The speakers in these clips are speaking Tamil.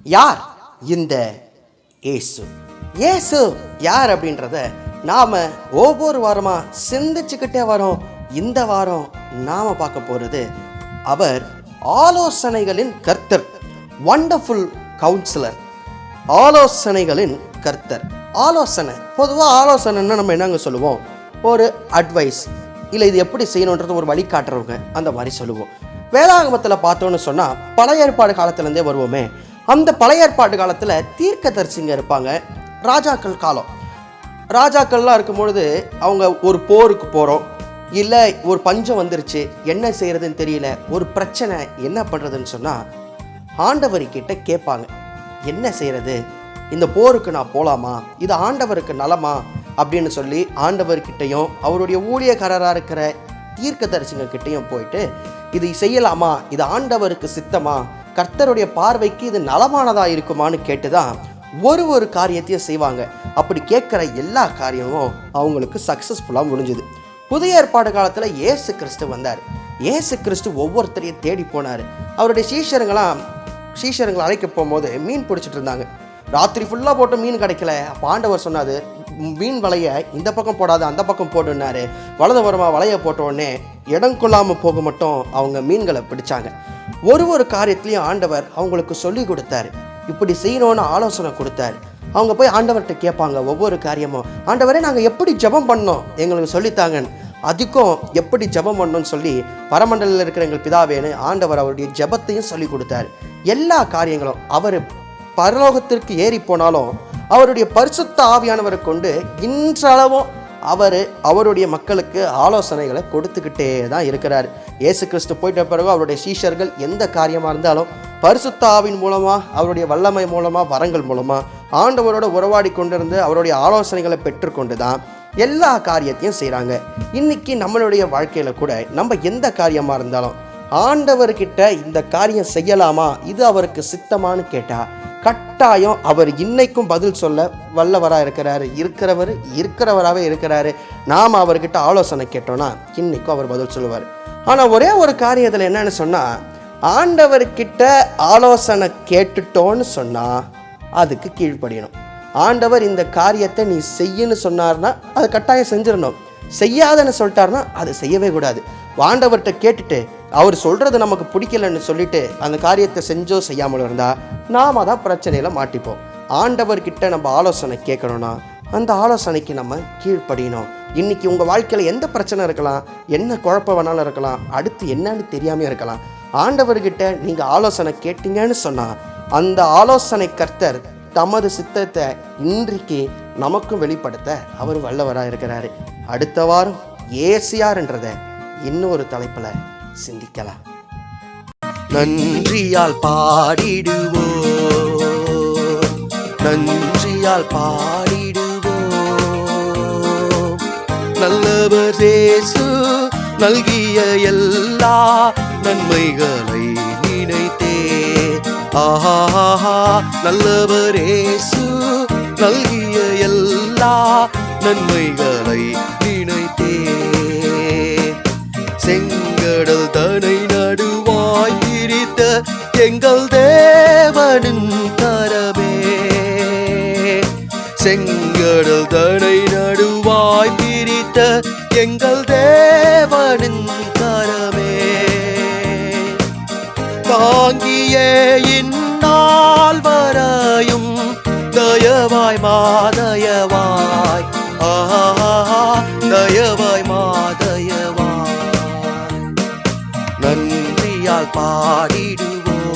யார் இந்த இயேசு? இயேசு யார் அப்படின்றத நாம் ஒவ்வொரு வாரமாக சிந்திச்சுக்கிட்டே வரோம். இந்த வாரம் நாம் பார்க்க போகிறது, அவர் ஆலோசனைகளின் கர்த்தர், வண்டர்ஃபுல் கவுன்சிலர், ஆலோசனைகளின் கர்த்தர். ஆலோசனை, பொதுவாக ஆலோசனைன்னா நம்ம என்னங்க சொல்லுவோம்? ஒரு அட்வைஸ், இல்லை இது எப்படி செய்யணுன்றது ஒரு வழிகாட்டுறவங்க, அந்த மாதிரி சொல்லுவோம். வேதாகமத்தில் பார்த்தோன்னு சொன்னால் பழைய ஏற்பாடு காலத்துலேருந்தே வருவோமே. அந்த பழைய ஏற்பாடு காலத்தில் தீர்க்கதரிசிங்க இருப்பாங்க. ராஜாக்கள் காலம், ராஜாக்கள்லாம் இருக்கும் பொழுது அவங்க ஒரு போருக்கு போகிறோம், இல்லை ஒரு பஞ்சம் வந்துருச்சு, என்ன செய்கிறதுன்னு தெரியல, ஒரு பிரச்சனை, என்ன பண்ணுறதுன்னு சொன்னால் ஆண்டவர்கிட்ட கேட்பாங்க. என்ன செய்கிறது, இந்த போருக்கு நான் போகலாமா, இது ஆண்டவருக்கு நலமா அப்படின்னு சொல்லி ஆண்டவர்கிட்டையும் அவருடைய ஊழியக்காரராக இருக்கிற தீர்க்கதரிசிங்க கிட்டையும் போயிட்டு, இது செய்யலாமா, இது ஆண்டவருக்கு சித்தமா, கர்த்தருடைய பார்வைக்கு இது நலமானதாக இருக்குமான்னு கேட்டு தான் ஒரு காரியத்தையும் செய்வாங்க. அப்படி கேட்குற எல்லா காரியமும் அவங்களுக்கு சக்ஸஸ்ஃபுல்லாக முடிஞ்சுது. புதிய ஏற்பாடு காலத்தில் இயேசு கிறிஸ்து வந்தார். இயேசு கிறிஸ்து ஒவ்வொருத்தரையும் தேடி போனார். அவருடைய சீஷருங்களை அழைக்க போகும்போது மீன் பிடிச்சிட்டு இருந்தாங்க. ராத்திரி ஃபுல்லாக போட்டு மீன் கிடைக்கல. அப்போ ஆண்டவர் சொன்னார், மீன் வலையை இந்த பக்கம் போடாது, அந்த பக்கம் போட்டுனாரு. வலதுபுறமாக வலையை போட்ட உடனே இடம் கொள்ளாமல் போக மட்டும் அவங்க மீன்களை பிடிச்சாங்க. ஒரு காரியத்திலையும் ஆண்டவர் அவங்களுக்கு சொல்லி கொடுத்தாரு, இப்படி செய்யணும்னு ஆலோசனை கொடுத்தாரு. அவங்க போய் ஆண்டவர்கிட்ட கேட்பாங்க ஒவ்வொரு காரியமும், ஆண்டவரே நாங்கள் எப்படி ஜெபம் பண்ணோம் எங்களுக்கு சொல்லித்தாங்க, அதுக்கும் எப்படி ஜெபம் பண்ணணும்னு சொல்லி பரமண்டலில் இருக்கிற எங்கள் பிதாவேன்னு ஆண்டவர் அவருடைய ஜெபத்தையும் சொல்லி கொடுத்தாரு. எல்லா காரியங்களும் அவர் பரலோகத்திற்கு ஏறி போனாலும் அவருடைய பரிசுத்த ஆவியானவரை கொண்டு இன்றளவும் அவருடைய மக்களுக்கு ஆலோசனைகளை கொடுத்துக்கிட்டே தான் இருக்கிறார். இயேசு கிறிஸ்து போயிட்ட பிறகு அவருடைய சீஷர்கள் எந்த காரியமாக இருந்தாலும் பரிசுத்த ஆவின் மூலமாக, அவருடைய வல்லமை மூலமாக, வரங்கள் மூலமாக ஆண்டவரோட உறவாடி கொண்டிருந்து அவருடைய ஆலோசனைகளை பெற்றுக்கொண்டு தான் எல்லா காரியத்தையும் செய்கிறாங்க. இன்றைக்கி நம்மளுடைய வாழ்க்கையில் கூட நம்ம எந்த காரியமாக இருந்தாலும் ஆண்டவர்கிட்ட இந்த காரியம் செய்யலாமா, இது அவருக்கு சித்தமானு கேட்டால் கட்டாயம் அவர் இன்னைக்கும் பதில் சொல்ல வல்லவராக இருக்கிறவராகவே இருக்கிறாரு. நாம் அவர்கிட்ட ஆலோசனை கேட்டோன்னா இன்னைக்கும் அவர் பதில் சொல்லுவார். ஆனால் ஒரே ஒரு காரியத்தில் என்னன்னு சொன்னால், ஆண்டவர்கிட்ட ஆலோசனை கேட்டுட்டோன்னு சொன்னால் அதுக்கு கீழ்ப்படியணும். ஆண்டவர் இந்த காரியத்தை நீ செய்யன்னு சொன்னார்னா அது கட்டாயம் செஞ்சிடணும். செய்யாதன்னு சொல்லிட்டாருன்னா அது செய்யவே கூடாது. ஆண்டவர்கிட்ட கேட்டுட்டு அவர் சொல்கிறது நமக்கு பிடிக்கலன்னு சொல்லிட்டு அந்த காரியத்தை செஞ்சோ செய்யாமல் இருந்தால் நாம் தான் பிரச்சனையில் மாட்டிப்போம். ஆண்டவர்கிட்ட நம்ம ஆலோசனை கேட்கணும்னா அந்த ஆலோசனைக்கு நம்ம கீழ்ப்படியணும். இன்றைக்கி உங்கள் வாழ்க்கையில் எந்த பிரச்சனை இருக்கலாம், என்ன குழப்பம் வேணாலும் இருக்கலாம், அடுத்து என்னன்னு தெரியாமல் இருக்கலாம். ஆண்டவர்கிட்ட நீங்கள் ஆலோசனை கேட்டீங்கன்னு சொன்னால் அந்த ஆலோசனை கர்த்தர் தமது சித்தத்தை இன்றைக்கு நமக்கும் வெளிப்படுத்த அவர் வல்லவராக இருக்கிறாரு. அடுத்த வாரம் ஏசியார்ன்றதை இன்னொரு தலைப்பில் சிந்திக்கலாம். நன்றியால் பாடிடுவோம், நன்றியால் பாடிடுவோம். நல்லவர் இயேசு நல்கிய எல்லா நன்மைகளை நினைத்தே, ஆஹா நல்லவர் இயேசு நல்கிய எல்லா நன்மைகளை நினைத்தே. செங்கடல் தனை நடுவாய் பிரித்த எங்கள் தேவனின் கரமே, செங்கடல் தனை நடுவாய் பிரித்த எங்கள் தேவனின் கரமே, தாங்கிய இந்நாள் வரையும் தயவாய் மாதயவாய், ஆஹா தயவாய் மாதயவாய். நன்றியால் பாடிடுவோம்,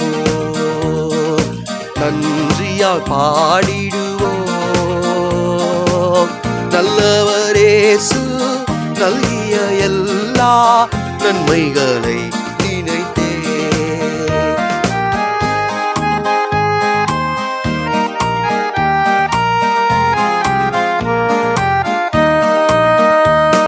நன்றியால் பாடிடுவோம். நல்லவர் இயேசு நல்கிய எல்லா நன்மைகளை